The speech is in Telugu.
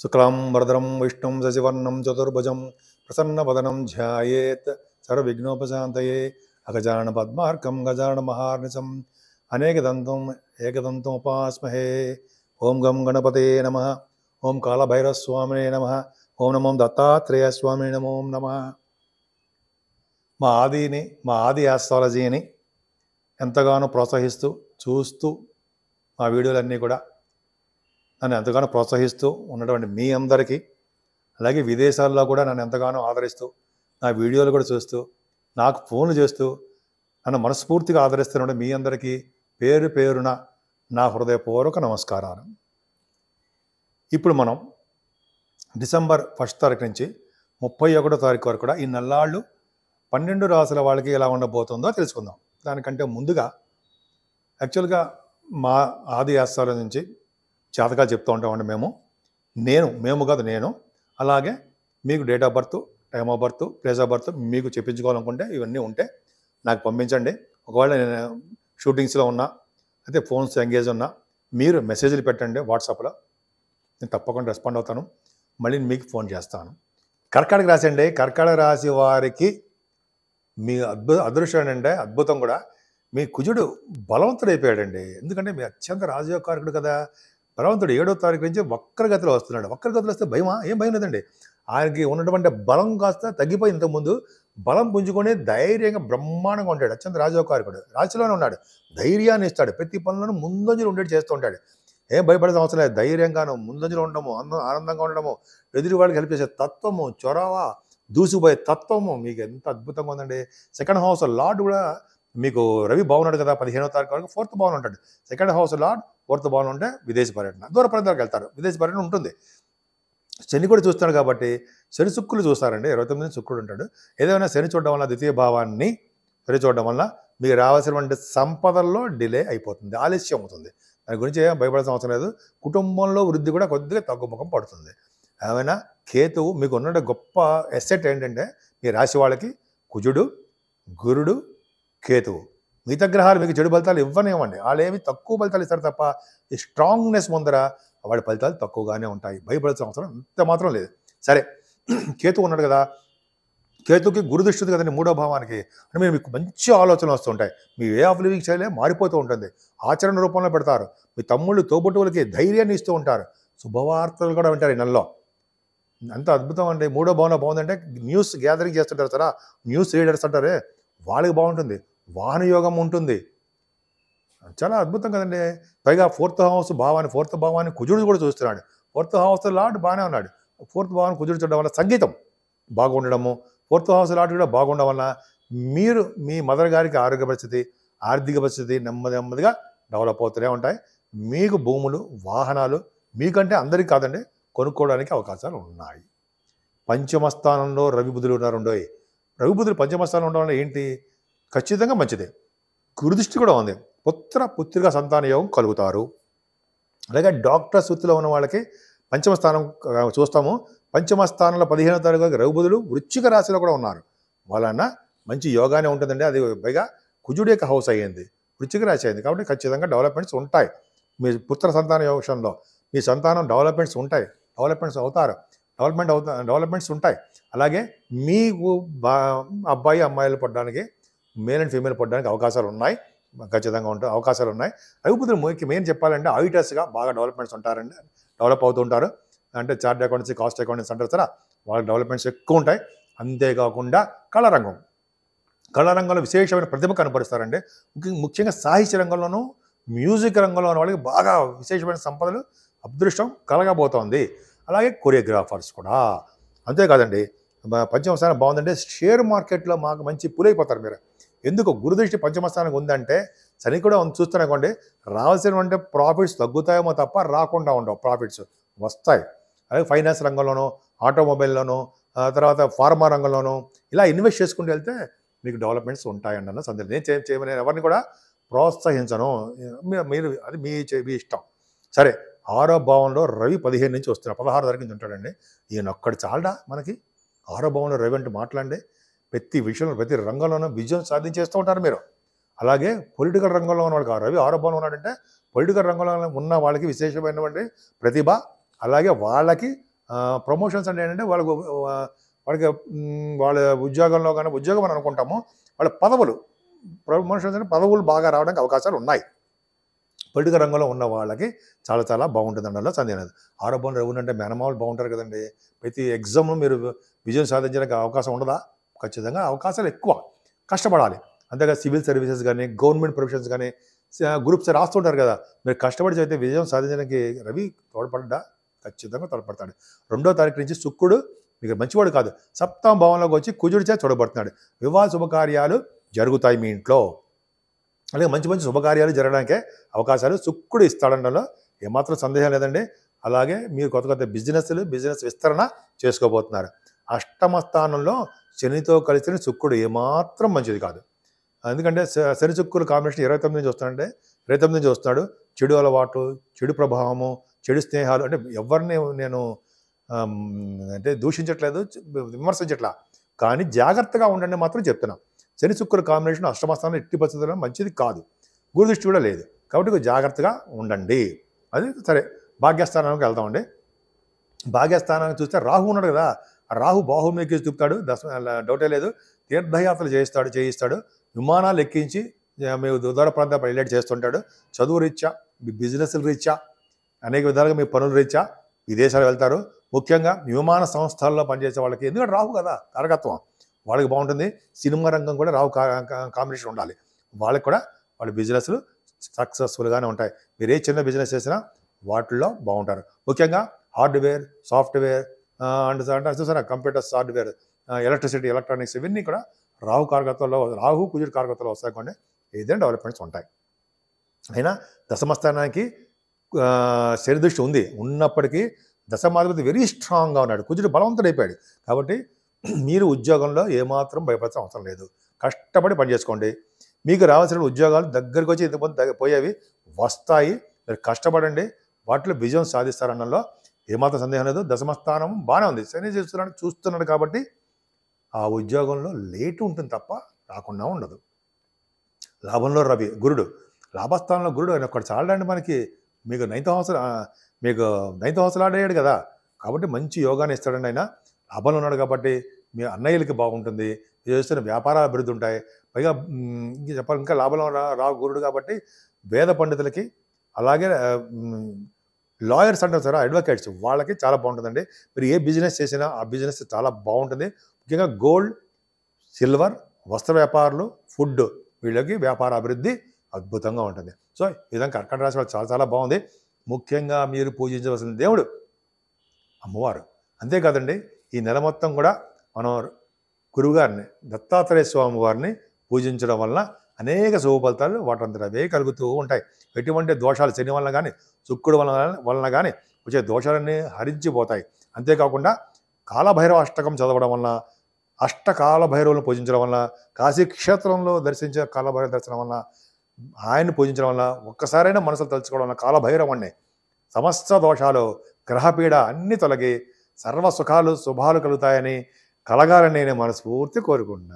శుక్లాం వరదరం విష్ణుం శశివర్ణం చతుర్భుజం ప్రసన్నవదనం ధ్యాయేత్ సర్వవిఘ్నోపశాంతయే అగజానన పద్మార్కం గజానన మహార్నిశం అనేకదంతం ఏకదంతం ఉపాస్మహే. ఓం గం గణపతే నమః. ఓం కాళభైరవస్వామినే నమః. ఓం నమో దత్తాత్రేయ స్వామినే నమో నమః. మా ఆది ఆస్ట్రాలజీని ఎంతగానో ప్రోత్సహిస్తూ చూస్తూ మా వీడియోలన్నీ కూడా నన్ను ఎంతగానో ప్రోత్సహిస్తూ ఉన్నటువంటి మీ అందరికీ, అలాగే విదేశాల్లో కూడా నన్ను ఎంతగానో ఆదరిస్తూ నా వీడియోలు కూడా చూస్తూ నాకు ఫోన్లు చేస్తూ నన్ను మనస్ఫూర్తిగా ఆదరిస్తున్న మీ అందరికీ పేరు పేరున నా హృదయపూర్వక నమస్కారాలు. ఇప్పుడు మనం డిసెంబర్ 1 తారీఖు నుంచి 31వ తారీఖు వరకు కూడా ఈ నెల్లాళ్ళు 12 రాసుల వాళ్ళకి ఎలా ఉండబోతుందో తెలుసుకుందాం. దానికంటే ముందుగా యాక్చువల్గా మా ఆది ఆస్థానం నుంచి జాతకాలు చెప్తూ ఉంటామండి మేము కాదు నేను. అలాగే మీకు date of birth, time of birth, place of birth మీకు చెప్పించుకోవాలనుకుంటే ఇవన్నీ ఉంటే నాకు పంపించండి. ఒకవేళ నేను షూటింగ్స్లో ఉన్నా అయితే ఫోన్స్ ఎంగేజ్ ఉన్నా మీరు మెసేజ్లు పెట్టండి వాట్సాప్లో, నేను తప్పకుండా రెస్పాండ్ అవుతాను. మళ్ళీ మీకు ఫోన్ చేస్తాను. కర్కాటక రాశి అండి. కర్కాటక రాశి వారికి మీ అదృష్టం ఏంటంటే అద్భుతం కూడా, మీ కుజుడు బలవంతుడు అయిపోయాడండి. ఎందుకంటే మీ అత్యంత రాజయోగకారకుడు కదా. బలవంతుడు 7వ తారీఖు నుంచి వక్రగతిలో వస్తున్నాడు. వక్రగతిలో వస్తే భయమా? ఏం భయం లేదండి. ఆయనకి ఉన్నటువంటి బలం కాస్త తగ్గిపోయి ఇంతకుముందు బలం పుంజుకొని ధైర్యంగా బ్రహ్మాండంగా ఉంటాడు. అత్యంత రాజయోగకారకుడు రాశిలోనే ఉన్నాడు. ధైర్యాన్ని ఇస్తాడు. ప్రతి పనులను ముందంజలు ఉండేది చేస్తూ ఉంటాడు. ఏం భయపడాల్సిన అవసరం లేదు. ధైర్యంగాను ముందంజలు ఉండడము, ఆనందంగా ఉండడము, ఎదురు వాళ్ళకి హెల్ప్ చేసే తత్వము, చొరవ, దూసుకుపోయే తత్వము మీకు ఎంత అద్భుతంగా ఉందండి. సెకండ్ హౌస్ లార్డ్ కూడా మీకు రవి బాగున్నాడు కదా. 15వ తారీఖు వరకు 4th భావన ఉంటాడు. సెకండ్ హౌస్ లార్డ్ 4th భావన ఉంటే విదేశీ పర్యటన, దూర ప్రాంతాలకు వెళ్తారు. విదేశీ పర్యటన ఉంటుంది. శని కూడా చూస్తాడు కాబట్టి శని శుక్రులు చూస్తారండి. 29 శుక్రుడు ఉంటాడు. ఏదైనా శని చూడడం వల్ల, ద్వితీయ భావాన్ని శని చూడడం వల్ల మీకు రావాల్సినటువంటి సంపదల్లో డిలే అయిపోతుంది, ఆలస్యం అవుతుంది. దాని గురించి ఏం భయపడాల్సిన అవసరం లేదు. కుటుంబంలో వృద్ధి కూడా కొద్దిగా తగ్గుముఖం పడుతుంది. ఏమైనా కేతువు మీకు ఉన్న గొప్ప ఎసెట్ ఏంటంటే మీ రాశి వాళ్ళకి కుజుడు, గురుడు, కేతువు. మిగతా గ్రహాలు మీకు చెడు ఫలితాలు ఇవ్వనివ్వండి. వాళ్ళు ఏమి తక్కువ ఫలితాలు ఇస్తారు తప్ప ఈ స్ట్రాంగ్నెస్ ముందర వాడి ఫలితాలు తక్కువగానే ఉంటాయి. భయపడాల్సిన అవసరం అంత మాత్రం లేదు. సరే, కేతువు ఉన్నాడు కదా. కేతుకి గురుదృష్టి కదండి 3వ భావానికి. అంటే మీరు మీకు మంచి ఆలోచనలు వస్తుంటాయి. మీ వే ఆఫ్ లివింగ్ స్టైలే మారిపోతూ ఉంటుంది. ఆచరణ రూపంలో పెడతారు. మీ తమ్ముళ్ళు, తోబుట్టువులకి ధైర్యాన్ని ఇస్తూ ఉంటారు. శుభవార్తలు కూడా వింటారు ఈ నెలలో. అంత అద్భుతం అండి. 3వ భావన బాగుందంటే న్యూస్ గ్యాదరింగ్ చేస్తుంటారు సరే, న్యూస్ రీడర్స్ అంటారే వాళ్ళకి బాగుంటుంది. వాహన యోగం ఉంటుంది. చాలా అద్భుతం కదండి. పైగా 4th భావాన్ని కుజుడు కూడా చూస్తున్నాడు. 4th హౌస్ లార్డ్ బాగానే ఉన్నాడు. 4th భావాన్ని కుజుడు చూడడం వల్ల సంగీతం బాగుండడము, 4th హౌస్ లార్డ్ కూడా బాగుండడం వల్ల మీరు మీ మదర్ గారికి ఆరోగ్య పరిస్థితి, ఆర్థిక పరిస్థితి నెమ్మదిగా డెవలప్ అవుతూనే ఉంటాయి. మీకు భూములు, వాహనాలు మీకంటే అందరికీ కాదండి కొనుక్కోవడానికి అవకాశాలు ఉన్నాయి. పంచమ స్థానంలో రవి బుధులు ఉన్నారుండోయ్. రవి బుధులు పంచమ స్థానంలో ఉండడం వల్ల ఏంటి? ఖచ్చితంగా మంచిదే. గురుదృష్టి కూడా ఉంది. పుత్రిక సంతాన యోగం కలుగుతారు. అలాగే డాక్టర్స్ వృత్తిలో ఉన్న వాళ్ళకి పంచమ స్థానం చూస్తాము. పంచమ స్థానంలో 15వ తారీఖు రవి బుధులు వృశ్చిక రాశిలో కూడా ఉన్నారు. వలన మంచి యోగానే ఉంటుందండి. అది పైగా కుజుడు యొక్క హౌస్ అయ్యింది, వృశ్చిక రాశి అయింది. కాబట్టి ఖచ్చితంగా డెవలప్మెంట్స్ ఉంటాయి. మీ పుత్ర సంతాన యోగంలో మీ సంతానం డెవలప్మెంట్స్ ఉంటాయి. డెవలప్మెంట్స్ ఉంటాయి. అలాగే మీకు అబ్బాయి అమ్మాయిలు పడడానికి, మేల్ అండ్ ఫీమేల్ పడడానికి అవకాశాలు ఉన్నాయి. ఖచ్చితంగా ఉంటాయి, అవకాశాలు ఉన్నాయి. రవిబుధులు మెయిన్ చెప్పాలంటే ఆడిటర్స్గా బాగా డెవలప్ అవుతూ ఉంటారు. అంటే చార్ట్ అకౌంటెన్సీ, కాస్ట్ అకౌంటెన్సీ అంటారు సరే, వాళ్ళకి డెవలప్మెంట్స్ ఎక్కువ ఉంటాయి. అంతేకాకుండా కళారంగంలో విశేషమైన ప్రతిభ కనపరుస్తారండి. ముఖ్యంగా సాహిత్య రంగంలోనూ, మ్యూజిక్ రంగంలో ఉన్న వాళ్ళకి బాగా విశేషమైన సంపదలు, అదృష్టం కలగబోతోంది. అలాగే కొరియోగ్రాఫర్స్ కూడా. అంతేకాదండి, పంచమ స్థానం బాగుందంటే షేర్ మార్కెట్లో మాకు మంచి పులైపోతారు మీరు. ఎందుకు? గురుదృష్టి పంచమ స్థానం ఉందంటే శని కూడా చూస్తున్నాకోండి, రావాల్సినటువంటి ప్రాఫిట్స్ తగ్గుతాయేమో తప్ప రాకుండా ఉండవు. ప్రాఫిట్స్ వస్తాయి. అలాగే ఫైనాన్స్ రంగంలోనూ, ఆటోమొబైల్లోనూ, తర్వాత ఫార్మా రంగంలోనూ ఇలా ఇన్వెస్ట్ చేసుకుంటూ వెళ్తే మీకు డెవలప్మెంట్స్ ఉంటాయండి అన్న సందేహం. నేను ఎవరిని కూడా ప్రోత్సహించను. అది మీ ఇష్టం. సరే, 6వ భావంలో రవి 15 నుంచి వస్తున్నాడు. 16 తారీఖు నుంచి ఉంటాడండి. ఈయన ఒక్కడు చాలడా మనకి? 6వ భావంలో రవి అంటే మాట్లాడండి. ప్రతి విషయంలో, ప్రతి రంగంలోనూ విజయం సాధించేస్తూ ఉంటారు మీరు. అలాగే పొలిటికల్ రంగంలో ఉన్న వాళ్ళకి రవి 6వ భావంలో ఉన్నాడంటే పొలిటికల్ రంగంలో ఉన్న వాళ్ళకి విశేషమైనటువంటి ప్రతిభ, అలాగే వాళ్ళకి ప్రమోషన్స్ అంటే ఏంటంటే వాళ్ళకి వాళ్ళ ఉద్యోగంలో కానీ ఉద్యోగం అని అనుకుంటాము, వాళ్ళ పదవులు ప్రమోషన్స్ అంటే పదవులు బాగా రావడానికి అవకాశాలు ఉన్నాయి. పొలిటికల్ రంగంలో ఉన్న వాళ్ళకి చాలా చాలా బాగుంటుంది అనడంలో సందేహం లేదు. ఆరోపణలు రెవెన్యూ అంటే మేనమావులు బాగుంటారు కదండి. ప్రతి ఎగ్జామ్లో మీరు విజయం సాధించడానికి అవకాశం ఉండదా? ఖచ్చితంగా అవకాశాలు ఎక్కువ, కష్టపడాలి. అంతేగా సివిల్ సర్వీసెస్ కానీ గవర్నమెంట్ ప్రొఫెషన్స్ కానీ గ్రూప్స్ రాస్తుంటారు కదా, మీరు కష్టపడి చదివితే విజయం సాధించడానికి రవి తోడ్పడ్డా? ఖచ్చితంగా తోడ్పడతాడు. 2వ తారీఖు నుంచి శుక్రుడు మీకు మంచివాడు కాదు, సప్తమ భావంలోకి వచ్చి కుజుడి చేత చూడబడుతున్నాడు. వివాహ శుభకార్యాలు జరుగుతాయి మీ ఇంట్లో, అలాగే మంచి మంచి శుభకార్యాలు జరగడానికే అవకాశాలు శుక్రుడు ఇస్తాడనడంలో ఏమాత్రం సందేహం లేదండి. అలాగే మీరు కొత్త కొత్త బిజినెస్ విస్తరణ చేసుకోబోతున్నారు. అష్టమ స్థానంలో శనితో కలిసిన శుక్రుడు ఏమాత్రం మంచిది కాదు. ఎందుకంటే శని శుక్రుడు కాంబినేషన్ 29 నుంచి వస్తాడంటే 29 నుంచి వస్తున్నాడు. చెడు అలవాటు, చెడు ప్రభావము, చెడు స్నేహాలు, అంటే ఎవరిని నేను అంటే దూషించట్లేదు, విమర్శించట్లా, కానీ జాగ్రత్తగా ఉండండి మాత్రం చెప్తున్నా. శని శుక్రుడు కాంబినేషన్ అష్టమ స్థానం ఎట్టి పరిస్థితుల్లో మంచిది కాదు, గురు దృష్టి కూడా లేదు, కాబట్టి జాగ్రత్తగా ఉండండి. అది సరే. భాగ్యస్థానానికి వెళ్తామండి. భాగ్యస్థానానికి చూస్తే రాహు ఉన్నాడు కదా, ఆ రాహు బాహుమేకి చూపుతాడు, డౌటే లేదు. తీర్థయాత్రలు చేయిస్తాడు, విమానాలు ఎక్కించి మీరు దూర ప్రాంతాలు హైలైట్ చేస్తుంటాడు. చదువు రీత్యా, మీ బిజినెస్ల రీత్యా, అనేక విధాలుగా మీ పనుల రీత్యా విదేశాలు వెళ్తారు. ముఖ్యంగా విమాన సంస్థల్లో పనిచేసే వాళ్ళకి, ఎందుకంటే రాహు కదా కారకత్వం, వాళ్ళకి బాగుంటుంది. సినిమా రంగం కూడా రాహు కాంబినేషన్ ఉండాలి, వాళ్ళకి కూడా వాళ్ళ బిజినెస్లు సక్సెస్ఫుల్గానే ఉంటాయి. మీరు ఏ చిన్న బిజినెస్ చేసినా వాటిల్లో బాగుంటారు. ముఖ్యంగా హార్డ్వేర్, సాఫ్ట్వేర్ అండ్ చూసారా కంప్యూటర్స్, హార్డ్వేర్, ఎలక్ట్రిసిటీ, ఎలక్ట్రానిక్స్, ఇవన్నీ కూడా రాహు కారకత్వంలో, రాహు కుజుడు కారకత్వంలో వస్తాయి. కొన్ని ఏదైనా డెవలప్మెంట్స్ ఉంటాయి. అయినా దశమస్థానానికి శని దృష్టి ఉన్నప్పటికీ దశమాధిపతి వెరీ స్ట్రాంగ్గా ఉన్నాడు, కుజుడు బలవంతుడైపోయాడు. కాబట్టి మీరు ఉద్యోగంలో ఏమాత్రం భయపడాల్సిన అవసరం లేదు. కష్టపడి పనిచేసుకోండి. మీకు రావాల్సిన ఉద్యోగాలు దగ్గరికి వచ్చి ఇంతకుముందు పోయేవి వస్తాయి. మీరు కష్టపడండి, వాటిలో విజయం సాధిస్తారనడంలో ఏమాత్రం సందేహం లేదు. దశమస్థానం బాగానే ఉంది, శని చూస్తున్నాడు కాబట్టి ఆ ఉద్యోగంలో లేటు ఉంటుంది తప్ప రాకుండా ఉండదు. లాభంలో రవి, గురుడు లాభస్థానంలో గురుడు ఆయన ఒకటి చాలండి మనకి. మీకు 9th హౌస్లో ఆడేయాడు కదా, కాబట్టి మంచి యోగాన్ని ఇస్తాడండి ఆయన. లాభంలో ఉన్నాడు కాబట్టి మీ అన్నయ్యలకి బాగుంటుంది, చేస్తున్న వ్యాపారాలు అభివృద్ధి ఉంటాయి. పైగా ఇంక చెప్పాలి, ఇంకా లాభంలో రావు గురుడు కాబట్టి వేద పండితులకి, అలాగే లాయర్స్ అంటారు సార్, అడ్వకేట్స్, వాళ్ళకి చాలా బాగుంటుందండి. మీరు ఏ బిజినెస్ చేసినా ఆ బిజినెస్ చాలా బాగుంటుంది. ముఖ్యంగా గోల్డ్, సిల్వర్, వస్త్ర వ్యాపారులు, ఫుడ్, వీళ్ళకి వ్యాపార అభివృద్ధి అద్భుతంగా ఉంటుంది. సో ఈ విధంగా కర్కాటక రాశి వాళ్ళు చాలా చాలా బాగుంది. ముఖ్యంగా మీరు పూజించవలసిన దేవుడు అమ్మవారు. అంతేకాదండి, ఈ నెల మొత్తం కూడా మనం గురువుగారిని, దత్తాత్రేయ స్వామి వారిని పూజించడం వలన అనేక శుభ ఫలితాలు వాటంతట అవే కలుగుతూ ఉంటాయి. ఎటువంటి దోషాలు శని వలన కానీ శుక్రుడు వలన కానీ వచ్చే దోషాలన్నీ హరించిపోతాయి. అంతేకాకుండా కాలభైరవ అష్టకం చదవడం వలన, అష్టకాల భైరవులను పూజించడం వలన, కాశీక్షేత్రంలో దర్శించే కాలభైరవ దర్శనం వలన, ఆయన్ని పూజించడం వలన, ఒక్కసారైనా మనసులు తలుచుకోవడం వలన కాలభైరవాన్ని సమస్త దోషాలు, గ్రహపీడ అన్నీ తొలగి సర్వ సుఖాలు శుభాలు కలుగుతాయని, కలగాలని నేను మనస్ఫూర్తి కోరుకుంటున్నాను.